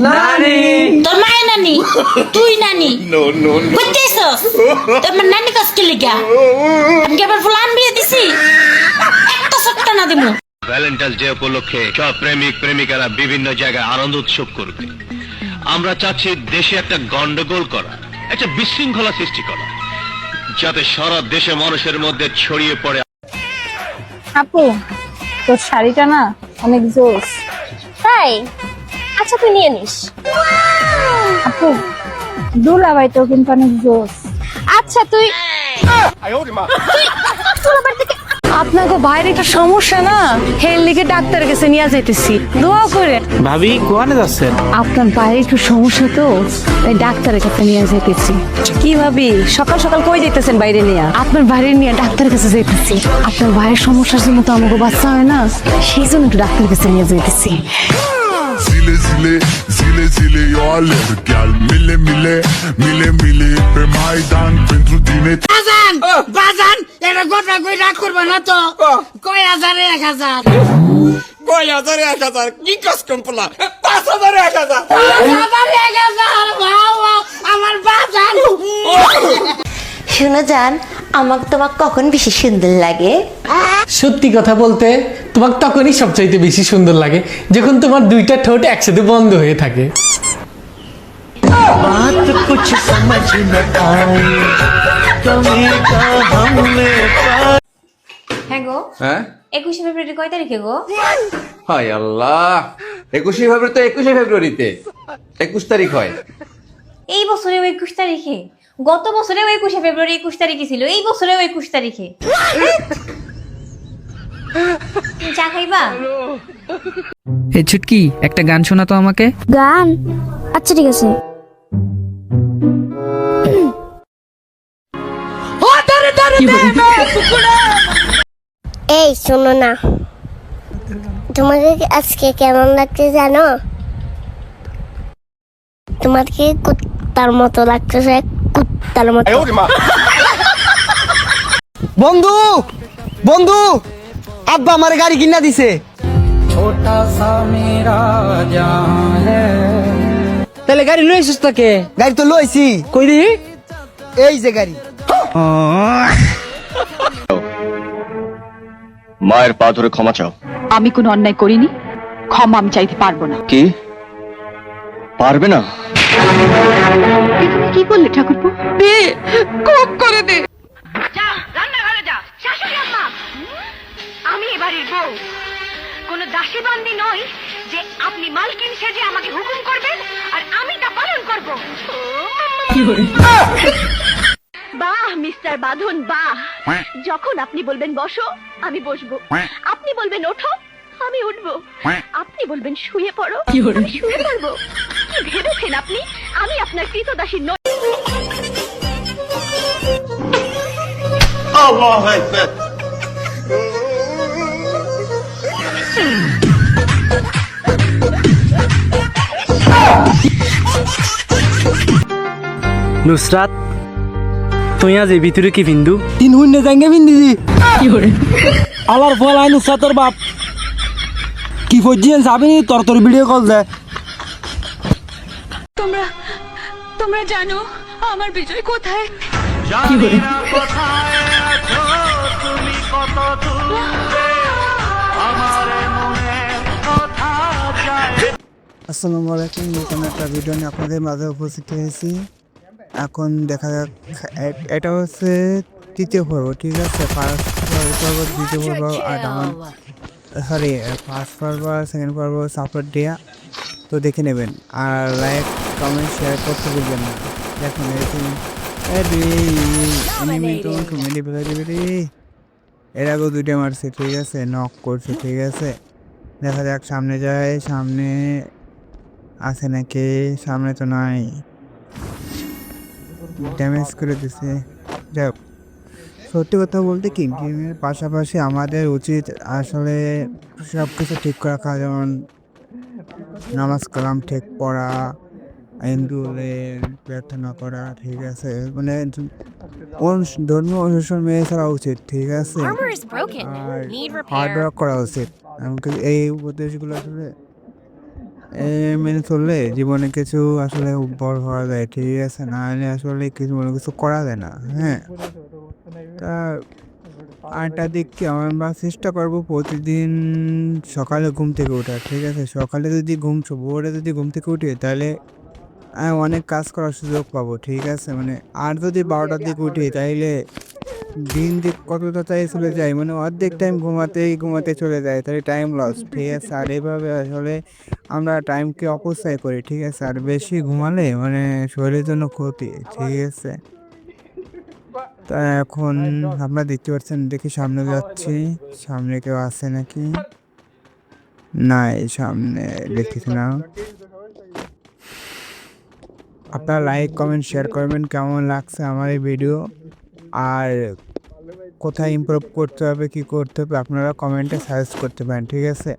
নানি তোর মায়ের নানি তুই নানি বুঝতেছস তোর নানি কাজ কি লিগা আমি কি আবার ফুলান বিয়ে দিছি একটা সত্তা না দিমু ভ্যালেন্টাইন্স ডে উপলক্ষে সব প্রেমিক প্রেমিকারা বিভিন্ন জায়গায় আনন্দ উৎসব করবে। আমরা চাচ্ছি দেশে একটা গন্ডগোল করা, একটা বিশৃঙ্খলা সৃষ্টি করা, যাতে সারা দেশে মানুষের মধ্যে ছড়িয়ে পড়ে। আপু তোর শাড়িটা না অনেক জোস। তাই? আচ্ছা তুই নিয়ে নিস। আপু দুলাভাই তো কিন্তু অনেক জোস। আচ্ছা তুই আপনাকে বাইরে একটা সমস্যা না, হেল লিগে ডাক্তারের কাছে নিয়ে যাইতেছি, দোয়া করে। ভাবি কোয়ানে যাচ্ছেন? আপনার বাইরে একটু সমস্যা তো, তাই ডাক্তারের কাছে নিয়ে যাইতেছি। কি ভাবি সকাল সকাল কই যাইতেছেন বাইরে নিয়ে? আপনার বাইরে নিয়ে ডাক্তারের কাছে যাইতেছি। আপনার বাইরের সমস্যার জন্য তো আমাকে বাচ্চা হয় না, সেই জন্য একটু ডাক্তারের কাছে নিয়ে যাইতেছি। Zile zile, zile zile eu alerg Iar mile mile, mile mile Pe Maidan pentru tine বাজান বাজান এটা গোটা কই রাগ করবা না তো কয় হাজারে 1000 কয় হাজারে 1000 কি কাস্টম পোলা 5000 1000 হাজারে 1000 বাবা আমার বাজান শোনো জান, আমাকে তোমার কখন বেশি সুন্দর লাগে? সত্যি কথা বলতে তোমাকে তখনই সবচাইতে বেশি সুন্দর লাগে যখন তোমার দুইটা ঠোঁট একসাথে বন্ধ হয়ে থাকে। হ্যাঁ গো, হ্যাঁ 21 ফেব্রুয়ারি কয় তারিখে গো? হায় আল্লাহ 21 ফেব্রুয়ারি তো 21 ফেব্রুয়ারিতে 21 তারিখ হয়। এই বছরেও 21 তারিখে, গত বছরেও 21 ফেব্রুয়ারি 21 তারিখে ছিল, এই বছরেও 21 তারিখে। তুমি চা খাইবা? এই ছুটকি একটা গান শোনা তো আমাকে। গান? আচ্ছা ঠিক আছে। এই শোনো না, তোমাকে আজকে কেমন লাগছে জানো? তোমাকে কুত্তার মতো লাগতেছে, কুত্তার মতো। বন্ধু বন্ধু, আব্বা আমার গাড়ি কিনা দিছে। তাহলে গাড়ি লইছিস তাকে? গাড়ি তো লইছি। কই দি? এই যে গাড়ি। মায়ের পা ধরে ক্ষমা চাও। আমি কোনো অন্যায় করিনি, ক্ষমা আমি চাইতে পারবো না। কি পারবে না? তুমি কি বললে ঠাকুরপো? খুব করে দে। যা রান্নাঘরে যা শাশুড়ি আম্মা আমি এই বাড়ির বউ কোন দাসী বান্দি নই যে আপনি মালকিন সেজে আমাকে হুকুম করবেন আর আমি তা পালন করব। বাহ মিস্টার বাঁধন বাহ, যখন আপনি বলবেন বসো আমি বসবো, আপনি বলবেন ওঠো আমি উঠবো, আপনি বলবেন শুয়ে পড়ো আমি শুয়ে পড়বো। কি ভেবেছেন আপনি আমি আপনার কৃতদাসী নই? নুসরাত তুই আজ এই ভিতরে কি বিন্দু তিন হুন্নে জাঙ্গে বিন্দিজি কি করে আবার ফল আই নুসরাতর বাপ কি ফজিয়েন যাবি তোর তোর ভিডিও কল দে। তোমরা জানো আমার বিজয় কোথায়? আসসালামু আলাইকুম, নতুন একটা ভিডিও নিয়ে আপনাদের মাঝে উপস্থিত হয়েছি। এখন দেখা যাক, এটা হচ্ছে তৃতীয় পর্ব, ঠিক আছে? ফার্স্ট পর্ব, দ্বিতীয় পর্ব আর আমার সরি ফার্স্ট পর্ব আর সেকেন্ড পর্ব সাপোর্ট দেওয়া, তো দেখে নেবেন। আর লাইক কমেন্ট শেয়ার করতে ভুলবেন না। দেখুন এর আগেও দুইটা মারছে, ঠিক আছে? নক করছে, ঠিক আছে? দেখা যাক সামনে যায়, সামনে আছে নাকি? সামনে তো নাই, ড্যামেজ করে দিছে। যাক, সত্যি কথা বলতে কি গেমের পাশাপাশি আমাদের উচিত আসলে সব কিছু ঠিক রাখা, যেমন নামাজ কালাম ঠিক পড়া, হিন্দুরে প্রার্থনা করা, ঠিক আছে? মানে ধর্ম অনুসরণ মেনে চলা উচিত, ঠিক আছে? আর হার্ড ওয়ার্ক করা উচিত। এই উপদেশগুলো আসলে মেনে চললে জীবনে কিছু আসলে বড় হওয়া যায়, ঠিক আছে? না হলে আসলে কিছু মনে কিছু করা যায় না, হ্যাঁ? তা আরেকটা দিক কি আমরা চেষ্টা করবো প্রতিদিন সকালে ঘুম থেকে ওঠার, ঠিক আছে? সকালে যদি ভোরে যদি ঘুম থেকে উঠি তাহলে অনেক কাজ করার সুযোগ পাবো, ঠিক আছে? মানে আর যদি 12টার দিকে উঠি তাইলে দিন যে কতটা তাই চলে যায়, মানে অর্ধেক টাইম ঘুমাতে চলে যায়, তাই টাইম লস, ঠিক আছে? আর এভাবে আসলে আমরা টাইমকে অপচয় করি, ঠিক আছে? আর বেশি ঘুমালে মানে শরীরের জন্য ক্ষতি, ঠিক আছে? তা এখন আপনারা দেখতে পাচ্ছেন, দেখি সামনে যাচ্ছি, সামনে কেউ আছে নাকি? না, এই সামনে দেখতেছি না। আপনারা লাইক কমেন্ট শেয়ার করবেন কেমন লাগছে আমার এই ভিডিও, আর কোথায় ইমপ্রুভ করতে হবে কি করতে হবে আপনারা কমেন্টে সাজেস্ট করতে পারেন, ঠিক আছে?